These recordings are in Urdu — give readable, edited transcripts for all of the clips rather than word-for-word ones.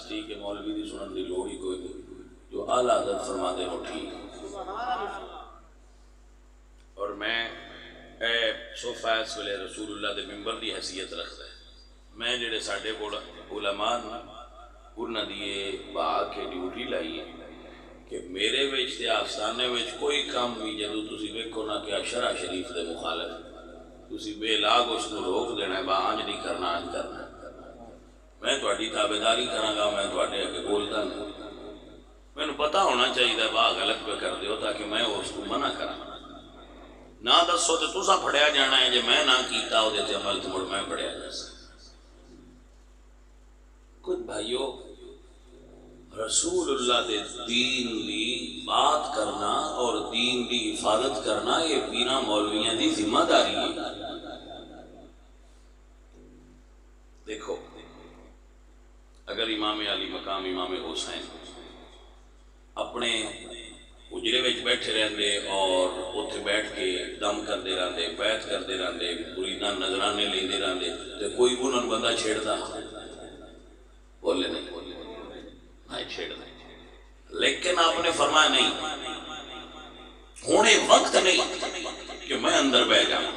تھی کہ مولوی دی سنن دی لوڑ ہی کوئی نہیں، جو اعلیٰ حضرت فرما دے ہو ٹھیک۔ اور میں اے صوفہ اس ویلے رسول اللہ دے ممبر دی حیثیت رکھتا ہے، میں جڑے ساڈے کول علماء انہاں دی با کے ڈیوٹی لائی ہے کہ میرے وچ تے آستانے وچ کوئی کام بھی جدوں تسی ویکھو نا کہ شرع شریف دے مخالف تسی بے لاگ اس کو روک دینا ہے، با آنج نہیں کرنا، آنج کرنا ہے، میں تہاڈی تابعداری کراں گا، میں تہاڈے اگے بولدا نہیں، مینوں پتہ ہونا چاہیے با غلط پہ کر دیو تاکہ میں اس کو منع کراں، نہ دسو تے تساں پھڑیا جانا ہے، جے میں نہ کیتا او دے تے عمل تے مڑ میں پھڑیا جا سکتا۔ کچھ بھائیو رسول اللہ دے دین دی بات کرنا اور دین دی حفاظت کرنا یہ پیرا مولویاں دی ذمہ داری ہے۔ دیکھو اگر امام علی مقام امام حسین اپنے اجرے وچ بیٹھے رہندے اور اتھے بیٹھ کے دم کردے رہندے، بیعت کردے رہندے، مریداں نظرانے لیندے رہندے تے کوئی انہاں بندہ چھیڑدا بولے نہیں چھیڑ دیں، لیکن آپ نے فرمایا نہیں، ہونے وقت نہیں کہ میں اندر بیٹھ جاؤں۔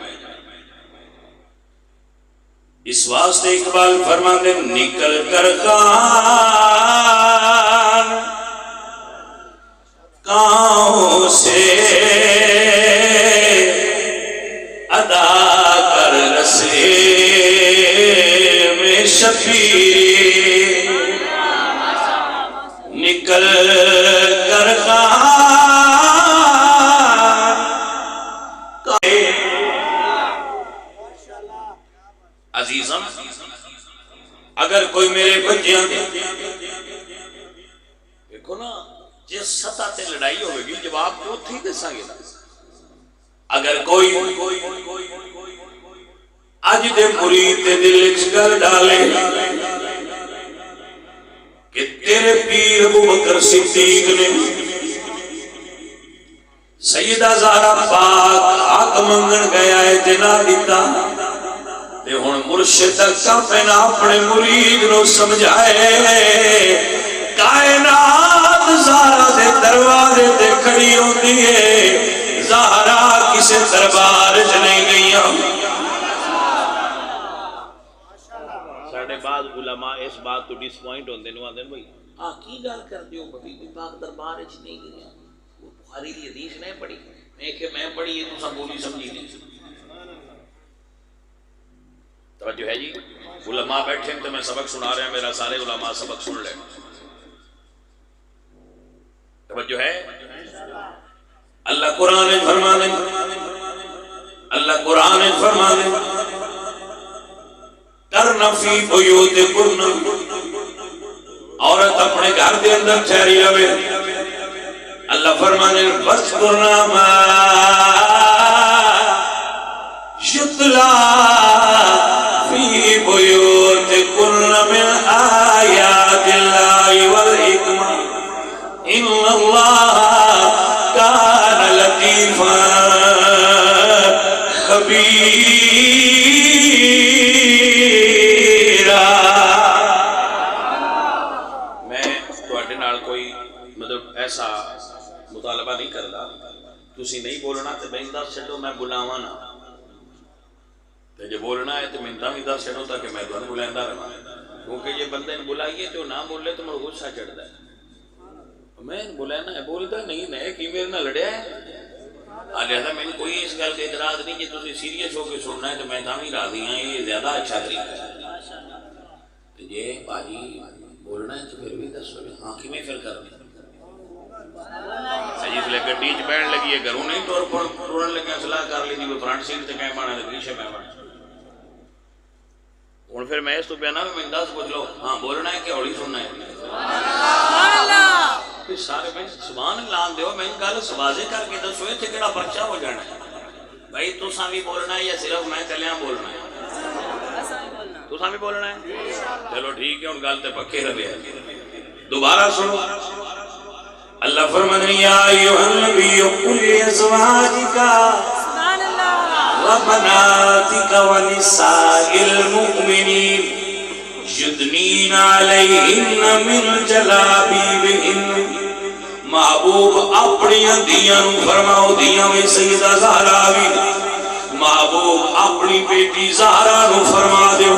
اس واسطے اقبال فرماتے نکل کر کانوں سے ادا کر رسے میں شبیر، نکل کر عزیزم اگر کوئی میرے بچیاں دیکھو نا جس سطح تے لڑائی ہوئے گی جواب تو تھی دساں گے، اگر کوئی اج دے مرید دے دل وچ گل ڈالے کہ تیرے پیر ابو بکر صدیق نے سیدہ زہرا پاک حق منگن گیا ہے جنا دیتا تے ہن مرشد کافنا اپنے مرید نو سمجھائے کائنات زہرا دے دروازے تے کھڑی ہوندی ہے، زہرا کسے دربار وچ نہیں گئیاں۔ بعض علماء اس بات تو ڈس پوائنٹ ہوندے نے آندے بھائی کی گل کر دیو بھائی پاک دربار وچ نہیں گیا، وہ بخاری دی حدیث نہیں پڑھی، میں کہ میں پڑھی ہے تو سب بولی سمجھی نہیں۔ توجہ ہے جی، علماء بیٹھے ہیں تو میں سبق سنا رہا ہوں، میرا سارے علماء سبق سن لیں، توجہ ہے۔ اللہ قرآن فرمانے، اللہ قرآن فرمانے کرنا فی بیوتکن، عورت اپنے گھر دے اندر ٹھہری رہے، اللہ فرمانے وَاذْكُرْنَا مَا يُتْلَى فِي بُيُوتِكُنَّ مِنْ آيَاتِ اللَّهِ وَالْحِكْمَةِ إِنَّ اللَّهَ كَانَ لَطِيفًا خَبِيرًا۔ ایسا مطالبہ نہیں کرتا، تسی نہیں بولنا تو میں دس چھڑو، میں بلاواں نہ، جو بولنا ہے تو منتا بھی دس چھڑو تاکہ میں تمہیں بلائندہ رہا، کیونکہ یہ بندے نے بلائیے تو نہ بولے تو مجھے غصہ چڑھتا ہے، میں بلانا ہے بولتا نہیں ہے کہ میرے نہ لڑیا ہے، لہذا میں نے کوئی اس گل کے اعتراض نہیں کہ تسی سیریس ہو کے سننا ہے تو میں تاں راضی ہوں، یہ زیادہ اچھا طریقہ ہے۔ یہ بھائی بولنا ہے تو پھر بھی دسو ہاں کی میں پھر کرنی جس لئے گڈی چ بہن لگی ہے گھروں نہیں ٹورن لگے صلاح کر لی وہ فرنٹ سیٹ تے کہیں بانا لگی پیچھے میں بانا ہوں پھر میں اس تو بیانا میں دس پوچھ لو ہاں بولنا ہے کہ ہولی سننا ہے پھر سارے میں سبحان اللہ دیو میں گل واضح کر کے دسو تے کیڑا پرچہ ہو جانا ہے بھائی تساں بھی بولنا ہے یا صرف میں کلیاں بولنا ہے؟ تساں بھی بولنا ہے؟ چلو ٹھیک ہے ان گل تے پکے رہے دوبارہ سنو اللہ فرمانے یا ایوہ النبی قل ازواجکا وبناتکا ونساء المؤمنین یدنین علیہن من جلابیبہن، محبوب اپنی دیاں نو فرماؤ دیاں میں سیدہ زہرا بھی، محبوب اپنی بیٹی زہرا نو فرما دیو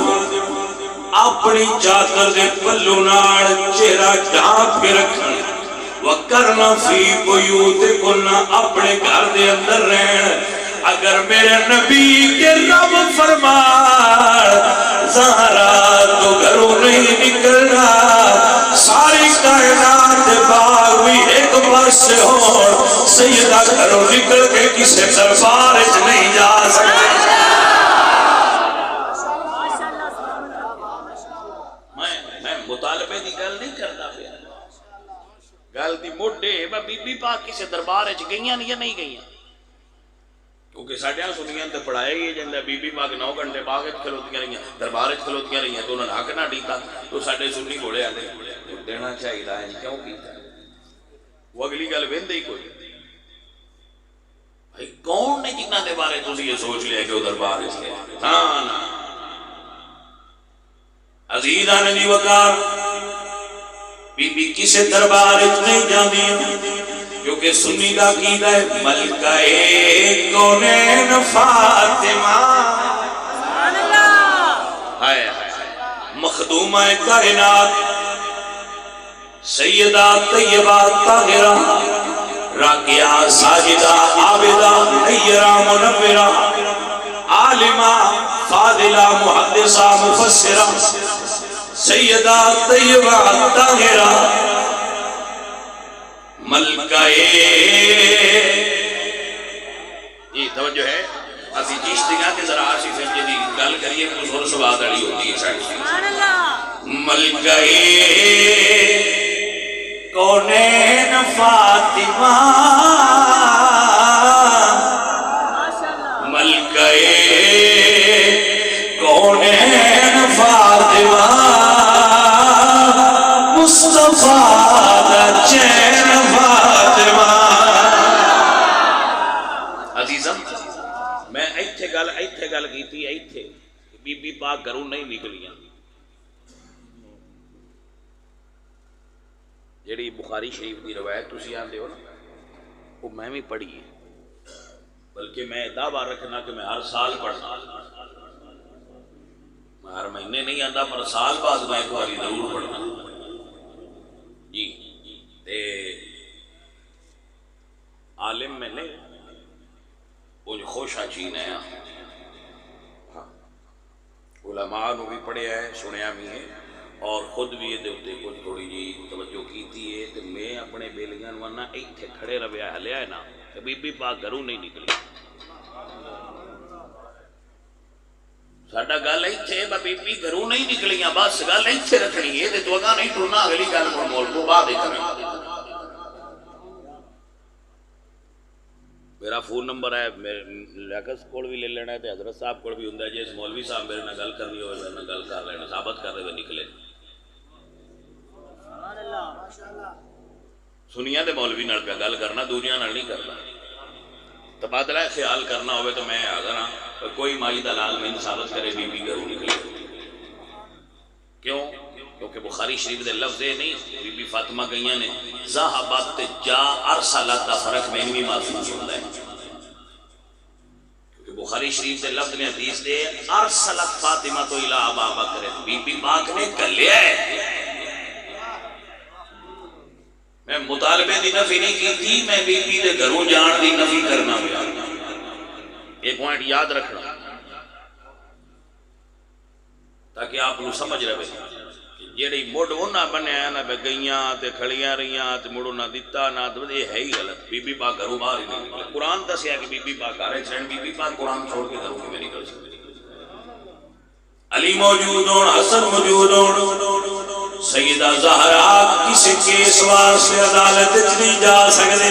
اپنی چادر دے پلو نال چہرہ ڈھانپ کے رکھن، وَقَرْنَ فِي بُيُوتِكُنَّ، اپنے گھر دے اندر رہن۔ اگر میرے نبی کے رب فرمائے زہرا تو گھروں نہیں نکلنا، ساری کائنات باغ بھی ایک پاس سے ہو، سیدہ گھروں نکل کے کسی دربار وچ نہیں جا سکتا۔ میں مطالبے دی گل نہیں کرتا پیا، گل دی موڈے میں بی بی پاک کسی دربار وچ گئیاں یا نہیں گئیاں، کیونکہ ساڈیاں سنیاں تے پڑھایا ہی جاندا بی بی پاک 9 گھنٹے باغ وچ کھلوتیاں رہیاں، دربار وچ کھلوتیاں رہیاں تو انہاں نے حق نہ دیتا، تو ساڈے سنی گھوڑے آتے دینا چاہیے ہے کیوں کیتا؟ وہ اگلی گل ویندے ہی کوئی بھائی کون نے جنہاں دے بارے تسی یہ سوچ لیا کہ وہ دربار وچ گئے؟ ہاں نا عزیزان دی وقار بی بی کسے دربار وچ نہیں جاندی، کیونکہ سنی دا عقیدہ ہے ملکہ کونین فاطمہ مخدومہ کائنات سیدہ طیبہ طاہرہ راکعہ ساجدہ عابدہ نیرہ منورہ عالمہ فاضلہ محدثہ مفسرہ سیدہ طیبہ طاہرہ ملکہ یہ توجہ ہے اسی چیشتیاں کہ ذرا آسی سے جدی گل کریے کچھ اور سبات علی ہوتی ہے شاید ملکہ کونین فاطمہ ملکہ کونین فاطمہ مصطفیٰ دا چین فاطمہ۔ عزیزم میں ایتھے گل کیتی ایتھے بی بی پاک گھروں نہیں نکلیاں، جیڑی بخاری شریف دی روایت تسی آندے ہو نا وہ میں بھی پڑھی ہے، بلکہ میں دعویٰ رکھنا کہ میں ہر سال پڑھنا، میں ہر مہینے نہیں آندا پر سال بعد میں ایک باری ضرور پڑھنا جی۔ تے عالم میں نے وہ خوشا چین ہے، علماء نو بھی پڑھیا ہے سنیا بھی ہے اور خود بھی یہ دے کچھ تھوڑی جی توجہ کیتی ہے کہ میں اپنے بیلیاں ورنہ ایتھے کھڑے رویا ہلیا ہے نا کہ بی بی پاک گھروں نہیں نکلی، ساڈا گل ایتھے بی بی گھروں نہیں نکلیاں بس گل ایتھے رکھنی ہے تے تو اگاں نہیں ٹرنا، اگلی گل مول کو بعد کرنا۔ میرا فون نمبر ہے لیاقت کول بھی لے لینا ہے تے حضرت صاحب کول بھی ہوندا ہے، جس مولوی صاحب میرے نال گل کرنی ہوئے میرے نال گل کر لینا، ثابت کر دے ہوئے نکلے سنیا دے مولوی نال پہ گل کرنا، دنیا نال نہیں کرنا، تبادلہ خیال کرنا ہوئے تو میں حاضر ہاں، کوئی مائی دلال میں ثابت کرے بی بی گھروں نکلے، کیوں؟ کیونکہ بخاری شریف دے لفظ نہیں بی بی فاطمہ گئیاں نے ذہبت جا ارسلت دا فرق میں بھی محسوس ہوتا ہے، کیونکہ بخاری شریف دے لفظ میں حدیث دے ارسلت فاطمہ تو الہ ابا بکر، بی بی پاک نے کلیا ہے۔ میں مطالبے دی نفی نہیں کی تھی، میں بی بی دے گھروں جان دی نفی کرنا ہوا، ایک پوائنٹ یاد رکھنا تاکہ آپ کو سمجھ رہے جیڑی موڑ ہونا بنیا ہے نا بے گئیاں تے کھڑیاں رہیاں تے موڑو نہ دیتا نہ یہ ہے ہی غلط، بی بی پاک گھروں باہر ہی نہیں نکلے، قرآن دسیا کہ بی بی پاک گھر چین، بی بی پاک قرآن چھوڑ کے گھروں میں نکل سکتے، علی موجود ہون، حسن موجود ہون، سیدہ زہرا کسی کیس واسطے عدالت نہیں جا سکتے،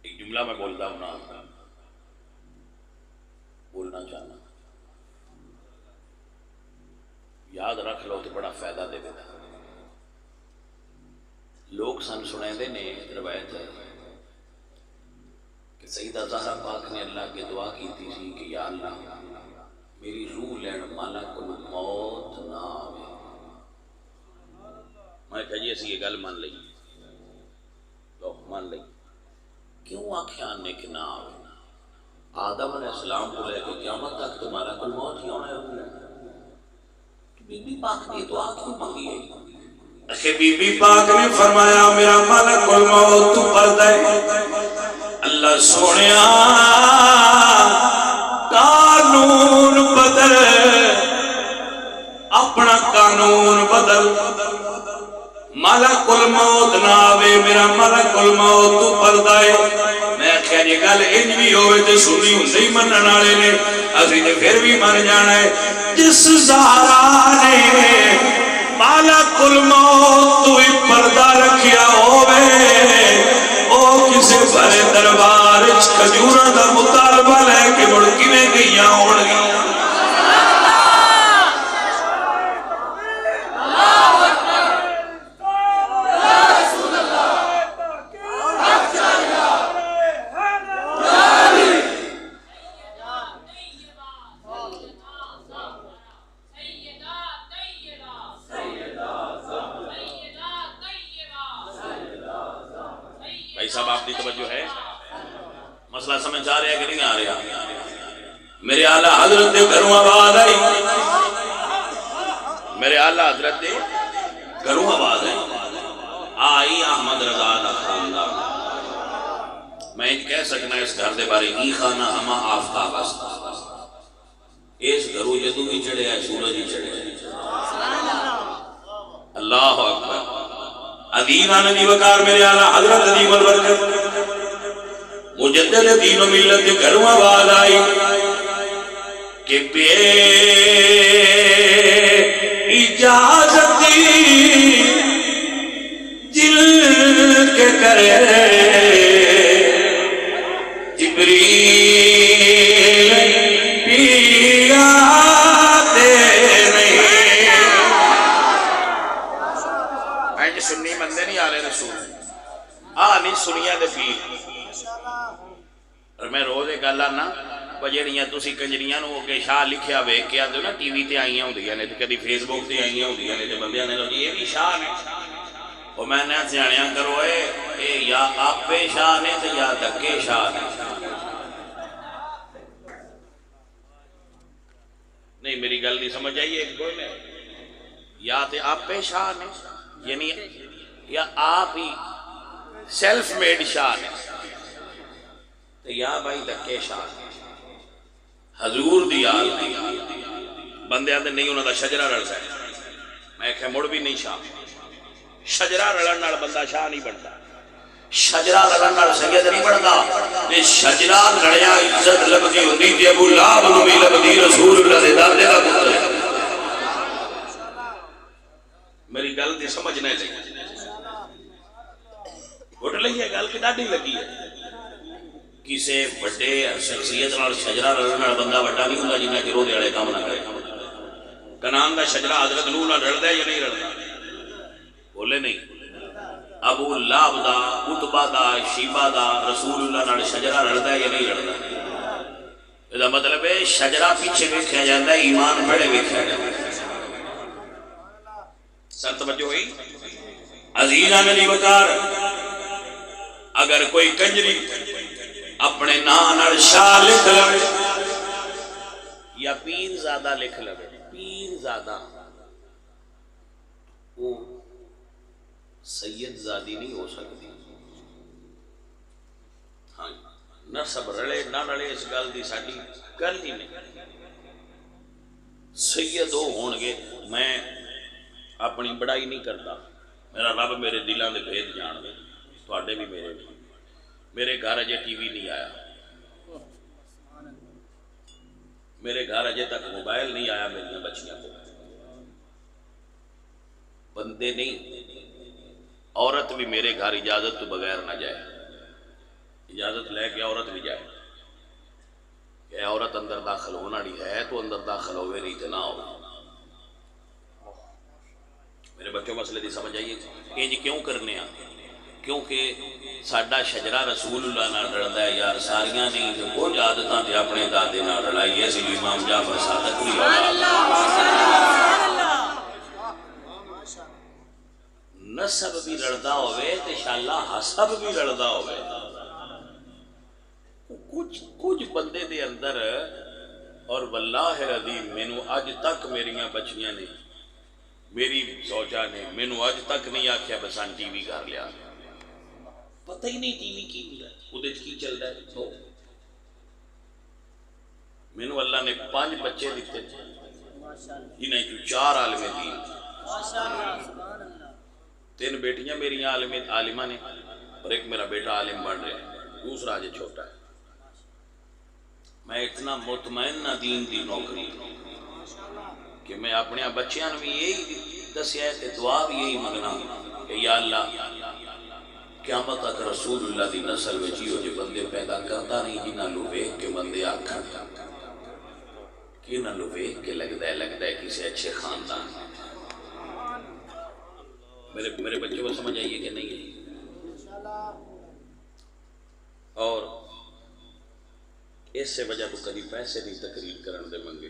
ایک جملہ میں بولتا ہوں نا بولنا چاہنا یاد رکھ لو تو بڑا فائدہ دے دیتا۔ لوگ سن سنے دے نے روایت ہے کہ سیدہ زہرا پاک نے اللہ کے دعا کی تھی کہ یا اللہ میری روح لین ملک الموت نہ آوے. میں کہا جی اسی یہ گل مان لئی لو مان لئی. کیوں آکھیا نے کہ نہ آوے؟ آدم علیہ السلام کو لے کے قیامت تک تو ملک الموت ہی ہونا ہے. بی بی پاک نے دعا کیوں مانگی ہے؟ کہ بی بی پاک نے فرمایا میرا ملک الموت تو پر دے اللہ سونیا قانون بدل اپنا قانون بدل ملک الموت نہ آوے میرا ملک الموت تو پردہ ہے. میں خیر یہ گل انج بھی ہوئے تے سنی ہندے ہی منن والے نے اسی تے پھر بھی من جانا ہے. جس زہرا نے ملک الموت تو ہی پردہ رکھیا ہوئے او کسے بڑے دربار کھجوراں دا مطالبہ لے کے مڑ کیویں گئیاں ہون گیاں. صاحب آپ کی توجہ ہے؟ مسئلہ سمجھ آ رہا ہے کہ نہیں آ رہا؟ میرے اعلیٰ حضرت دے گھروں آواز آئی میرے اعلیٰ حضرت دے گھروں آواز آئی احمد رضا دا خاندان. میں کہہ سکنا اس گھر دے بارے ای خانہ ہما آفتاب استا اس گھروں جدو بھی چڑھے ہے سورج ہی چڑھے ہے. اللہ اکبر. عظیمان دی وقار میرے اعلیٰ حضرت عظیم البرکت مجدد دین و ملت کے گھروں آواز آئی کہ بے اجازتی جل کے کرے جبریل پیا دے نہیں. اینج سنی بندے نہیں آ رہے رسول نہیں سنیا دے پیر. اور میں روز ایک گل آنا جہاں تسی کنجریاں نو کہ شاہ لکھیا ویکھ کے آتے ہو نا ٹی وی تے آئیاں ہوندیاں نے کدی فیس بک تے آئیاں ہوندیاں نے تے بندیاں نے یہ بھی شاہ نے وہ میں نے سیاںیاں کرو اے یا آپے شاہ نے تے یا دکے شاہ نے. نہیں میری گل نہیں سمجھ آئی ایک کوئی نے یا تے آپے شاہ نے یعنی یا آپ ہی سیلف میڈ شاہ نے یا بھائی دکے شاہ حضور دی آل بندے آتے نہیں انہوں دا شجرہ رڑتا ہے. میں کہا مڑ بھی نہیں شاہ شجرہ رڑن نال بندہ شاہ نہیں بنتا. شجرہ رڑن نال سید نہیں بنتا. یہ شجرہ لڑیا عزت لبدی ہوندی تے ابو لہب نو بھی لبدی رسول اللہ دے دردے دا پتر ہے. میری گل دی سمجھ نہیں لگی گھٹ لئی ہے گل کی ڈاڈی لگی ہے. کسے بڑے شخصیت نال شجرہ رلن نال بندہ بڑا نہیں ہوندا جنہیں کہ روزے والے کام نہ کرے. کنان دا شجرہ حضرت نوح نال رلدا ہے یا نہیں رلدا؟ بولے نہیں. ابو لہب دا عتبہ دا شیبہ دا رسول اللہ نال شجرہ رلدا ہے یا نہیں رلدا؟ اس دا مطلب ہے شجرہ پیچھے ویکھیا جاندا ہے ایمان بڑے ویکھیا جاندا ہے. سر توجہ ہوئی؟ عزیزان علی وقار اگر کوئی کنجری اپنے نام شاہ لکھ لے یا پیر زادہ لکھ لے پیر زادہ وہ سید زادی نہیں ہو سکتی. ہاں نسب رلے نہ رلے اس گل دی ساڈی گل ہی نہیں. سید وہ ہون گے. میں اپنی بڑائی نہیں کرتا. میرا رب میرے دلاں دے بھید جان دے تواڈے بھی میرے بھی. میرے گھر اجے ٹی وی نہیں آیا. میرے گھر اجے تک موبائل نہیں آیا. میری بچیاں کو بندے نہیں. عورت بھی میرے گھر اجازت تو بغیر نہ جائے. اجازت لے کے عورت بھی جائے کہ عورت اندر داخل ہونا نہیں ہے تو اندر داخل ہوئے نہیں تو نہ ہو. میرے بچوں مسئلے دی سمجھ آئیے انج کیوں کرنے ہیں کیونکہ ساڈا شجرا رسول اللہ نال رلدا ہے یار، ساریاں نہیں تے کچھ عادتاں تے اپنے دادے نال رلائی ہے، اسی امام جعفر صادق بھی نسب بھی رلدا ہوئے تے انشاءاللہ حسب بھی رلدا ہوئے۔ کچھ بندے دے اندر، اور واللہ العظیم مینوں اج تک میریاں بچیاں نے، میری زوجہ نے مینوں اج تک نہیں آکھیا بسان ٹی وی کر لیا، پتہ ہی نہیں ٹی وی کی ہوندا ہے، اودے وچ کی چلدا ہے۔ مینوں اللہ نے 5 بچے دیتے جنہیں جو 4 عالم دین، 3 بیٹیاں میری عالمہ نے، اور ایک میرا بیٹا عالم بن رہا ہے، دوسرا جو چھوٹا ہے۔ میں اتنا مطمئن نہ دین دی نوکری کہ میں اپنے بچیاں بھی یہی دسیا ہے تے دعا بھی یہی منگنا کہ یا اللہ قیامت تک رسول اللہ دی نسل وچ ہو جو بندے پیدا کرتا نہیں جنہاں نوں ویکھ کے بندے آکھن کہ انہاں نوں ویکھ کے لگدا ہے کسی اچھے خاندان۔ میرے بچوں کو سمجھ آئیے کہ نہیں ہے؟ اور اس سے وجہ تو کبھی پیسے نہیں تقریر کرن دے منگے،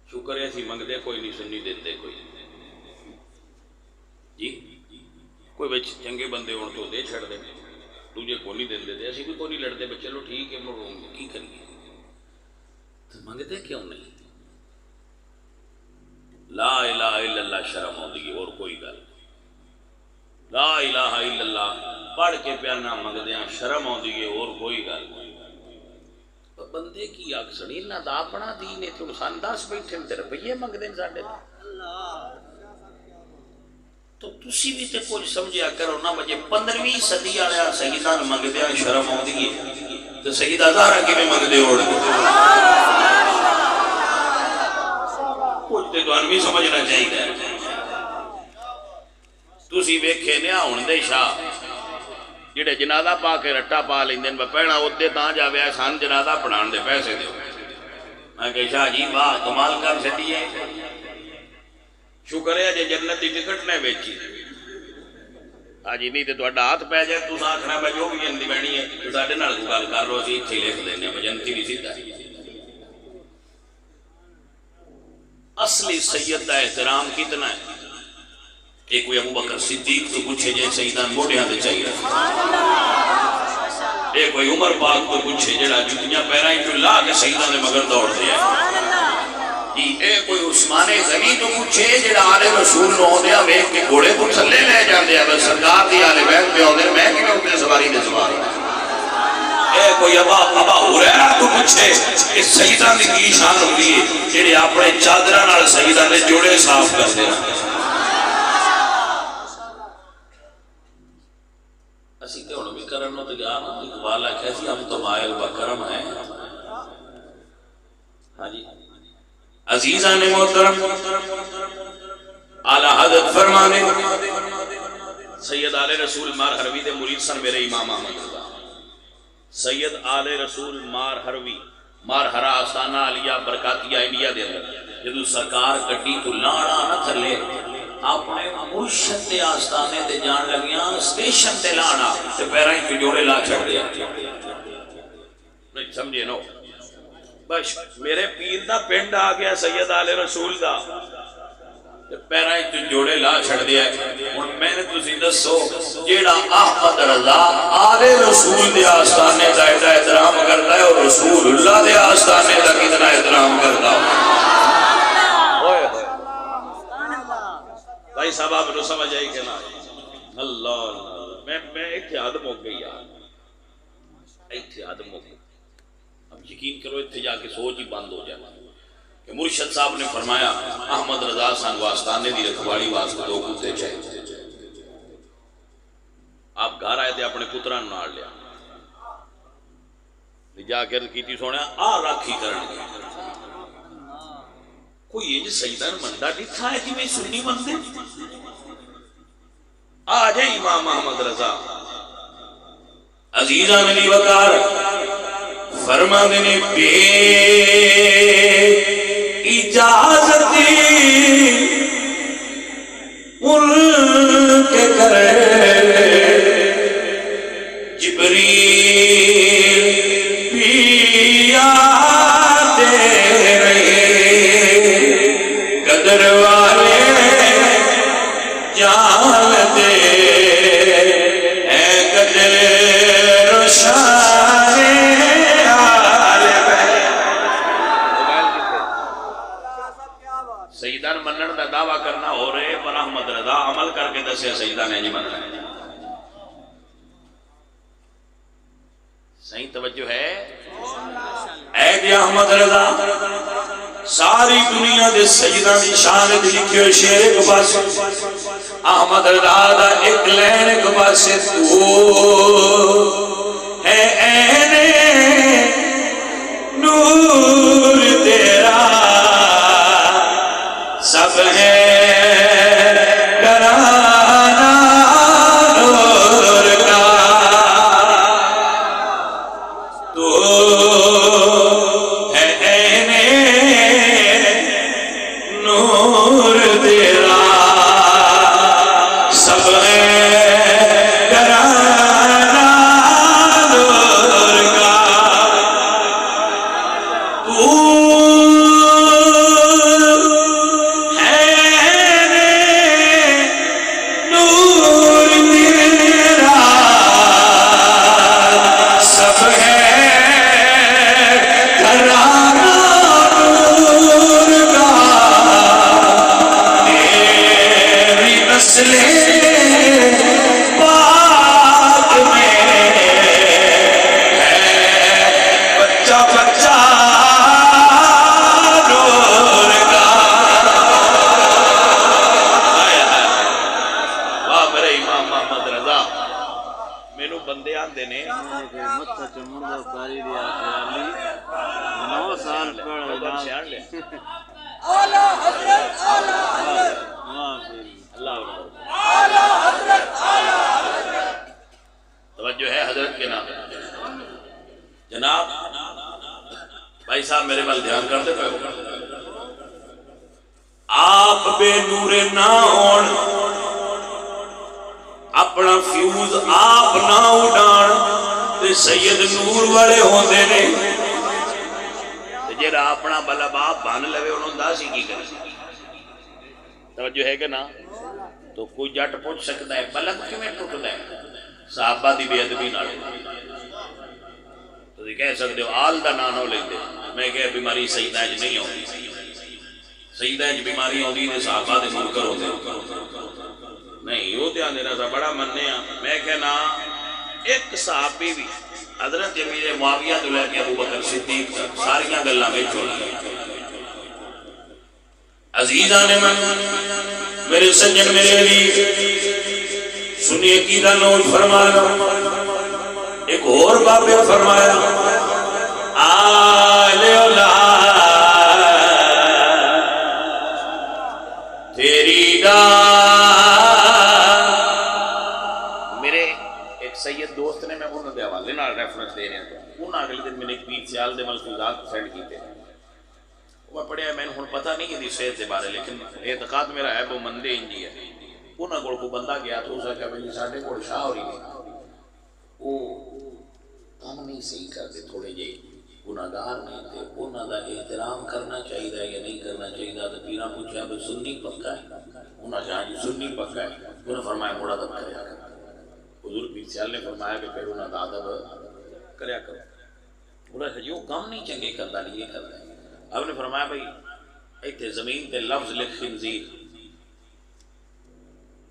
شکر ہے تھی منگ دے کوئی نہیں، سنی دیتے کوئی جی، کوئی بچ چنگے بندے ہون تو دے چھڑ دے، تجھے کو نہیں دین دے، ایسی بھی کو نہیں لڑتے، بچے چلو ٹھیک ہے کی کریے، تو منگ دے کیوں نہیں؟ لا الہ الا اللہ شرم ہوندی ہے، اور کوئی گل لا الہ الا اللہ پڑھ کے پیانا منگ دیاں شرم ہوندی ہے، اور کوئی گل بندے کی اکثری نہ دا اپنا دین ہے تو انسان 10 بیٹھے میں روپیے منگ دیں ساڈے تو تسی بھی تے کچھ سمجھیا کرو نہ بجے 15ویں صدی والے سیداں نوں منگ دیا شرم آندی ہے تے سیدہ زہرا کیویں منگ دے ہوڑ کچھ تے تانوں بھی سمجھنا چاہیے۔ تسی ویکھے نے ہن دے شاہ جڑے جنازہ پا کے رٹا پا لیندے نے پہنا ادے تاں جاوے سان جنازہ پڑھان دے پیسے دیو، میں کہ شاہ جی واہ کمال کر چھڈی ہے، شکر ہے جے جنت دی ٹکٹ نے بیچی ہاں جی، نہیں تے تہاڈا ہاتھ پے جائے تساں آکھنا میں جو بھی جنتی بہنی ہے ساڈے نال گل کر لو اسی ایتھے لکھ دینے میں جنتی نہیں سیدھا۔ اصلی سید کا احترام کتنا ہے؟ ایک کوئی ابو بکر صدیق تو پوچھے جائے سیدان موڑیاں دے چاہیے، ایک کوئی عمر پاک تو پوچھے جڑا جتیاں پیرائیں جو لا کے سیدان دے مگر دوڑ دیا، ایک کوئی عثمان غنی تو پوچھے جڑا آلِ رسول نو دیا ویک کے گھوڑے کو تھلے لے جان دیا بس سرکار دی آلِ بیت پہ ہوندے میں کہ میں اپنے سواری دے سواری، ایک کوئی ابا ہریرہ تو پوچھے اس سیدان دی کی شان ہوتی ہے جڑے اپنے چادرہ نال سیدان دے جوڑے صاف کر دیا۔ اسی تے ہن بھی کرن نو تیار نا، اقبال آکھیا سی ہم تو مائل بکرم ہیں۔ ہاں جی عزیزان محترم اعلی حضرت فرمانے سید آل رسول مار حروی دے مرید سن میرے امام احمد رضا، سید آل رسول مار حروی مار ہرا آستانہ علیہ برکاتیہ انڈیا دے اندر جدو سرکار گڈی تو لاڑا نہ تھلے اپنے مرشد دے آستانے تے جان لگیاں سٹیشن تے لانا تے پیرائیں کی جوڑے لا چھڑ دیا، نہیں سمجھے نو بس میرے پیر دا پنڈ آ گیا سید آل رسول دا پیرائیں کی جوڑے لا چھڑ دیا۔ اور میں نے تسی دسو جیڑا احمد رضا آل رسول دے آستانے دا احترام کرتا ہے اور رسول اللہ دے آستانے دا کتنا احترام کرتا ہے۔ بھائی صاحب آپ نے سمجھ آئی کہ نا اللہ میں اتحاد موقع یار اتحاد موقع اب یقین کرو اتھے جا کے سوچ ہی بند ہو جائے کہ مرشد صاحب نے فرمایا احمد رضا سان واسطانے دی رکھوالی واسطے 2 کتے چاہیے، آپ گھر آئے تھے اپنے پتران ناڑ لیا جا کر کیتی سونے آ راکھی کرن گے کوئی یہ جو سیدان مندہ ڈٹھا ہے کہ میں سنی مندے آ جائے امام احمد رضا عزیزان علی وقار فرما دینے بے اجازت ان کے کرے بدر والے جان دے اے قدر روشان آل بیت. سیدان منن دا دعویٰ کرنا ہو رہے پر احمد رضا عمل کر کے دسے سیدان نے نہیں مننا. صحیح توجہ ہے. اے کہ احمد رضا ساری دنیا دے سیدان دی شان دی لکھے شعر ایک پاس احمد رضا دا ایک لین ایک پاس تو ہے عین نور تیرا سب ہے کرانا نور کا تو ہے عین نور تیرا سب ہے کرانا نور کا تو توجہ ہے حضرت کے نام. جناب بھائی صاحب میرے مل دھیان کرتے پہ آپ بے نور نہ ہون اپنا فیوز آپ نہ اڈان تے سید نور والے ہوندے نے جیڑا اپنا بلب آپ بان لوے انہوں دا سی کی کرے. توجہ ہے کہ نا. تو کوئی جٹ پوچھ سکتا ہے بلب کیوں میں ٹوٹتا ہے صحابہ دی بے ادبی نہ لے تو کہہ سکتے ہو آل دا نانو لے دے. میں کہہ بیماری سیدہ اج نہیں ہوتی. سیدہ اج بیماری ہوتی ہے صحابہ دے منکر ہوتے نہیں ہوتے ہیں دینا سا بڑا مننے ہیں. میں کہنا ایک صحابی بھی حضرت امیر معاویہ تو لے کے ابو بکر صدیق ساریاں گلاں میں چھوڑ گئے. عزیزان من میرے سجن میرے علی سنیے عقیدہ نوٹ فرمایا. ایک اور بابے فرمایا آل اولاد تیری دا. میرے ایک سید دوست نے میں انہوں دے حوالے نال ریفرنس دے رہے ہیں تو انہوں اگلے دن میں نے ایک پیر سیال دے ملفوظات سینڈ کیتے وہ پڑھیا. میں نے ہن پتہ نہیں کہ دی صحت دے بارے لیکن اعتقاد میرا ہے وہ مندے انجی ہے. انہاں کول کو بندہ گیا تو اس نے کہا بھئی ساڈے کول شاہ ہو رہی ہے وہ کام نہیں صحیح کرتے تھوڑے جے گناہگار نہیں تھے انہاں دا احترام کرنا چاہیے یا نہیں کرنا چاہیے. تو پیراں پوچھا بھئی سنی پکا ہے انہاں کہا جی سنی پکا ہے. انہوں نے فرمایا موڑا ادب کریا کر. حضور پیر سیال نے فرمایا کہ پھر انہاں دا ادب کریا کر. انہوں نے کہا جو کام نہیں چنگے کرتا نہیں یہ کرتا ہے. اب نے فرمایا بھئی ایتھے زمین تے لفظ لکھ خنزیر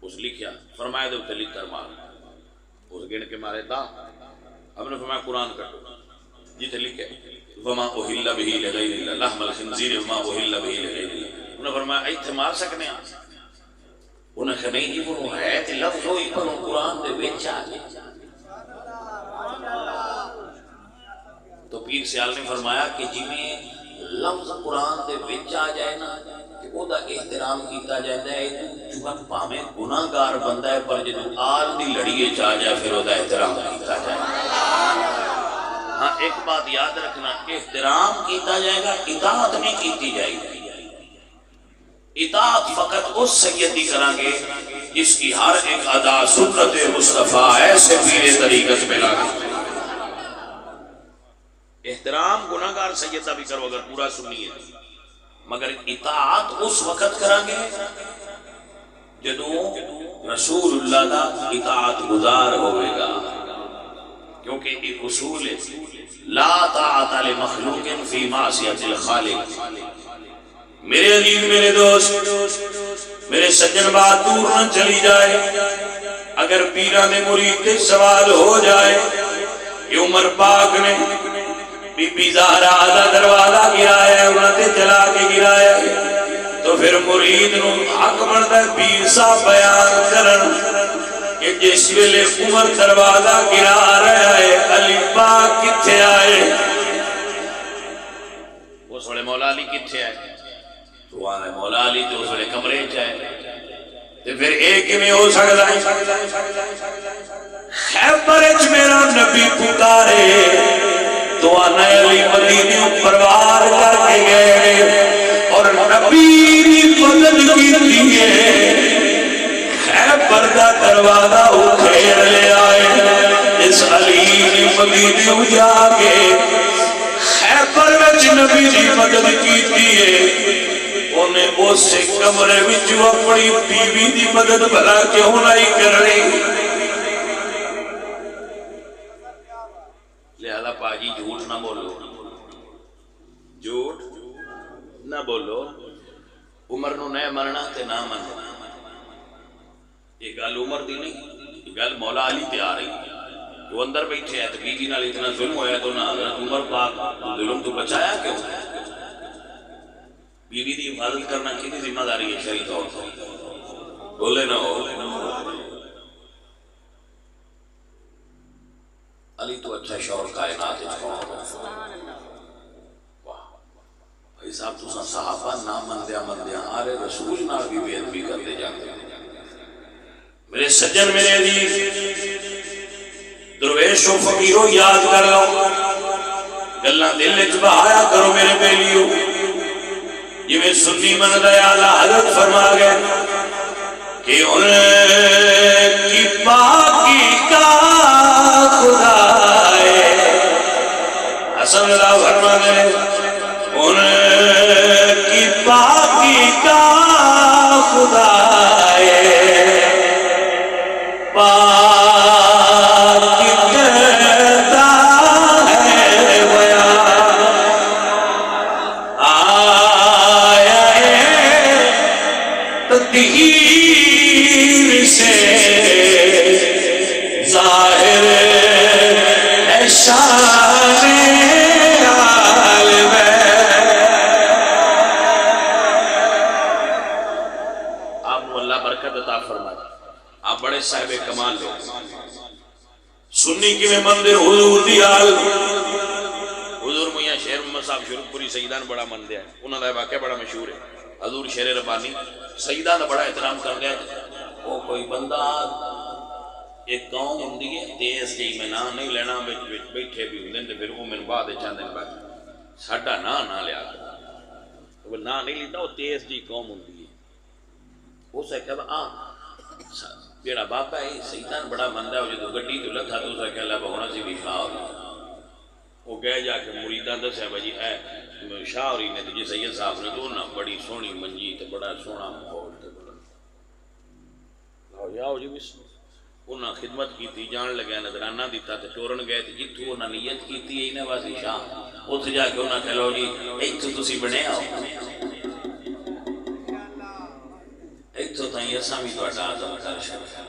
اس لکھیا فرمایا دے اتنے لکھ کر مار اس گن کے مارے تا. اب نے فرمایا قرآن کٹو جیتے لکھے وما اہل بہی لغیر اللہ لحم الخنزیر وما اہل بہی لغیر اللہ. انہوں نے فرمایا ایتھے مار سکنے ہیں. انہوں نے کہا نہیں جی وہ ہے تے لفظ ہوئی پر قرآن دے وچ آ گئے. تو پیر سیال نے فرمایا کہ جی میں لفظ قرآن دے وچ آ جائے نا کہ او دا احترام کیتا جائے ہے چونکہ پاویں گناہگار بندہ ہے پر جدوں آل دی لڑیے چاہ جائے پھر او دا احترام کیتا جائے. ہاں ایک بات یاد رکھنا احترام کیتا جائے گا اطاعت نہیں کیتی جائے گی. اطاعت فقط اس سید کی کریں گے جس کی ہر ایک ادا سنت مصطفیٰ ایسے پیر طریقت میں لاگے. احترام گناہگار سید بھی کرو اگر پورا سنی ہے مگر اطاعت اس وقت کریں گے جدوں رسول اللہ دا اطاعت گزار ہوئے گا، کیونکہ ایک اصول ہے لا طاعت لمخلوق فی معصیت الخالق۔ میرے عزیز، میرے دوست، میرے سجن بات دور نہ چلی جائے، اگر پیران نے مرید کے سوال ہو جائے کہ عمر پاک نے بی بی زہرا دا دروازہ گرایا ہے، انہوں نے چلا کے گرایا ہے، تو پھر مرید نو حق بنتا ہے پیر صاحب بیان کرن کہ جس ویلے عمر دروازہ گرا رہا ہے علی پاک کتھے آئے؟ وہ سوڑے مولا علی کتھے آئے؟ تو آنے مولا علی تو سوڑے کمرے چاہے، تو پھر ایک میں ہو سکتا ہے خیبر اچ میرا نبی پکارے تو آنے علی مدینے پروار کر کے گئے اور نبی مدد کی دیئے خیبر کا دروازہ اکھیر لے آئے۔ اس علی مدینے جا کے خیبر وچ نبی دی مدد کی دیئے، انہیں اس سے کمرے وچ اپنی بیوی دی مدد بھلا کیوں نہیں کرنی؟ لہذا پاجی جھوٹ نہ بولو، جھوٹ نہ بولو، عمر نو نہ مرنا تے نہ مرنا، یہ گل عمر دی نہیں، یہ گل مولا علی تے آ رہی ہے۔ جو اندر بیٹھے ہے تو بیوی نال اتنا ظلم ہویا تو نہ حضرت عمر پاک ظلم تو بچایا کیوں؟ بیوی دی حفاظت کرنا کتنی ذمہ داری ہے شریعت طور پر؟ بولے نہ ہو علی تو اچھا شور کائنات ہے۔ بھائی صاحب تو صحابہ نہ مندیاں آرے رسول نہ بھی بے ادبی کرتے جاتے ہیں۔ میرے سجن، میرے عزیز، درویش و فقیروں یاد کر لو، گلاں دل وچ بہایا کرو میرے بیلیو۔ یہ میں سنی من اعلیٰ حضرت فرما گئے کہ ان کی پاکی کا خدا ہے، حسن اللہ فرما گئے ان کی پاکی کا خدا ہے، پاک کہتا ہے بیان آیا تطہیر سے ظاہر ہے شان عالم ہے۔ آپ کو اللہ برکت عطا فرمائے، آپ بڑے صاحب کمال لوگ۔ سنی کی میں مندر حضور دیال، حضور میاں شیر محمد صاحب شروع پوری سیدان بڑا مندر ہے، انہوں نے واقعہ بڑا مشہور ہے۔ حضور شیر ربانی سیدان دا بڑا احترام کر دیا، وہ کوئی بندہ ایک قوم ہوندی ہے تیز جی میں نام نہیں لینا بیٹھے بھی ہوندے تے پھر وہ من بعد چاندن بعد ساڈا نہ لیا وہ نہ نہیں لیتا، وہ تیز جی قوم ہوندی ہے۔ اس نے کہا جیڑا بابا ہے سیدان بڑا مندہ ہے، جو گڈی تو لکھا تو اس نے کہا لابا ہونا سی بھی شاہ ہو گیا۔ وہ گئے جا کے مریدان دس ہے بھائی ہے شاہ ہوری نے تو جی سید صاحب نے تو نہ بڑی سونی منجی تے بڑا سونا ماحول تے بڑا جاؤ جی بس انہاں خدمت کی جان لگیا نظرانہ دیتا تے ٹورن گئے تے جتھوں انہاں نیت کیتی ہے انہاں واسی شاہ اتھ جا کے انہاں کہہ لو جی ایتھوں تسی بنے آؤ، ایتھوں تائیں اساں بھی تہاڈا عزم کر چھڈیا۔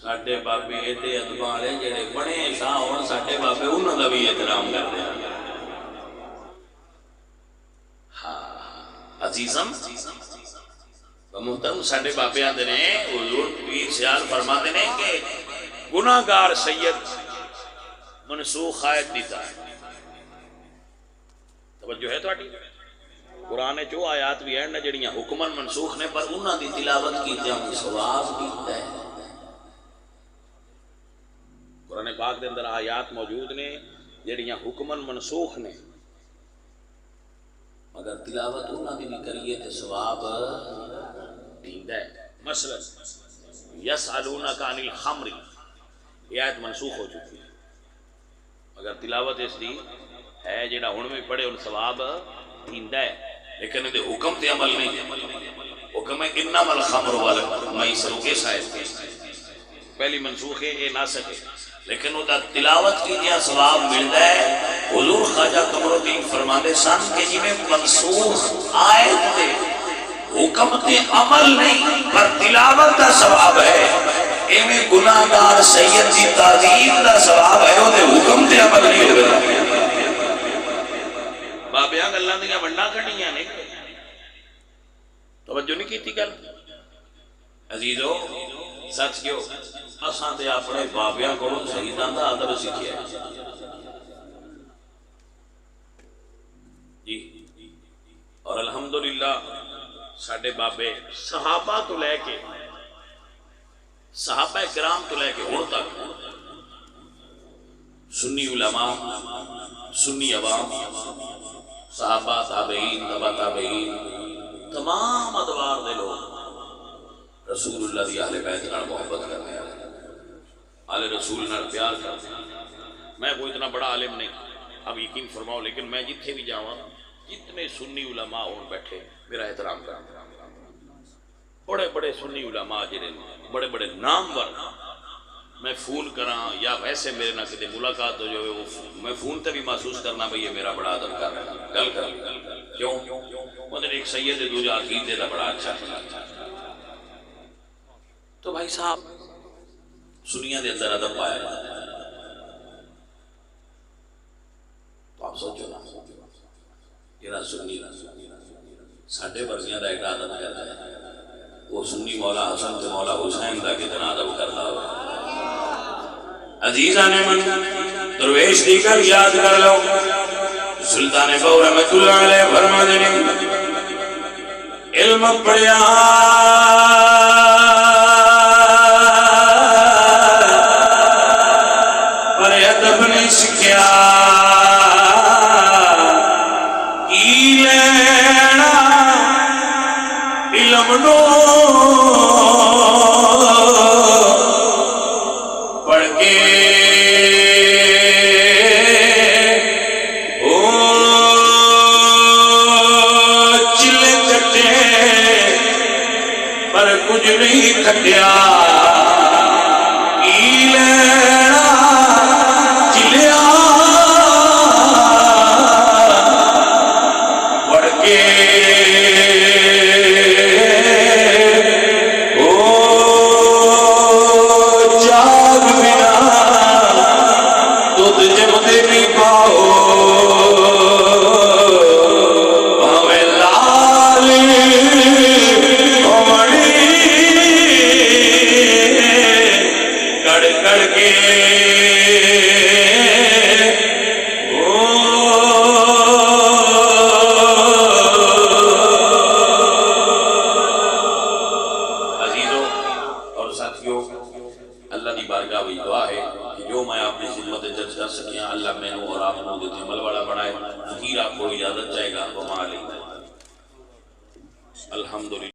ساڈے بابے ایڈے ادب والے جڑے بڑے شاہ ہون، ساڈے بابے انہاں دا بھی احترام کردے ہیں۔ ہاں عزیزم محترم، ساڈے بابے آندے نے حضور پیر سیال فرماتے ہیں کہ گناہگار سید منسوخ آیت دیتا ہے۔ توجہ ہے تہاڈی؟ قرآن چو آیات بھی ہیں جڑیاں حکمن منسوخ نے پر انہاں دی تلاوت کیتے ہم ثواب کیتا ہے۔ قرآن پاک دے اندر آیات موجود نے جڑیاں حکمن منسوخ نے، مگر تلاوت انہاں دی بھی کریے تے ثواب دیندا ہے۔ مثلا یسألونک عن الخمر، یہ آیت منسوخ ہو چکی ہے، مگر تلاوت اس دی ہے جڑا ہن بھی پڑھے ان ثواب دیندا ہے۔ لیکن یہ حکم تے عمل نہیں. حکم ہے انما الخمر والمیسر کے سائے پہلی منسوخ ہے یہ ناسخ ہے لیکن وہ تلاوت کی دیا ثواب ملتا ہے. حضور خواجہ قمر الدین فرمانے سن کہ جی میں منسوخ آیت تے حکم تے عمل نہیں پر تلاوت کا ثواب ہے. ایویں گناہگار سید کی تعظیم کا ثواب ہے وہ حکم تے عمل نہیں ہوگا. بابیاں گلاں دیاں ونڈاں کھڑیاں نے توجہ نہیں کیتی گل. عزیزو سچ کیوں اساں تے اپنے بابیاں کولوں شہیداں دا ادب سیکھیا جی. اور الحمدللہ ساڈے بابے صحابہ تو لے کے صحابہ کرام تو لے کے ہن تک سنی علماء سنی عوام صحابہ تابعین تبع تابعین تمام ادوار دے لوگ رسول اللہ دی اہل بیت نال محبت کرنے والے اہل رسول نال پیار کرتے ہیں. میں کوئی اتنا بڑا عالم نہیں اب یقین فرماؤ لیکن میں جتھے بھی جاواں جتنے سنی علماء ہون بیٹھے میرا احترام کرتے ہیں. بڑے بڑے سنی علماء جڑے بڑے بڑے نامور میں فون کراں یا ویسے میرے نہ کدے ملاقات ہو جائے میں فون تے بھی محسوس کرنا بھئی یہ میرا بڑا ادب کر رہا ہے گل کر کیوں انہیں ایک سید دوجا عقیدے دا بڑا اچھا تو بھائی صاحب سنیاں دے اندر ادب پایا تو آپ سوچو نا یہ سنی ساڈے ورگیاں دا ایڈا ادب کرتا ہے وہ سنی مولا حسن تے مولا حسین دا کتنا ادب کرتا ہو. عزیزاں نے من درویش دی کر یاد کر لو سلطان بہو رحمت اللہ علیہ فرما دے علم پڑھیا پر ادب نہیں سکھیا کی لینا علم نو پڑھ کے چلے کٹے پر کچھ نہیں کھٹیا کی لینا چلیا پڑھ کے الحمدللہ.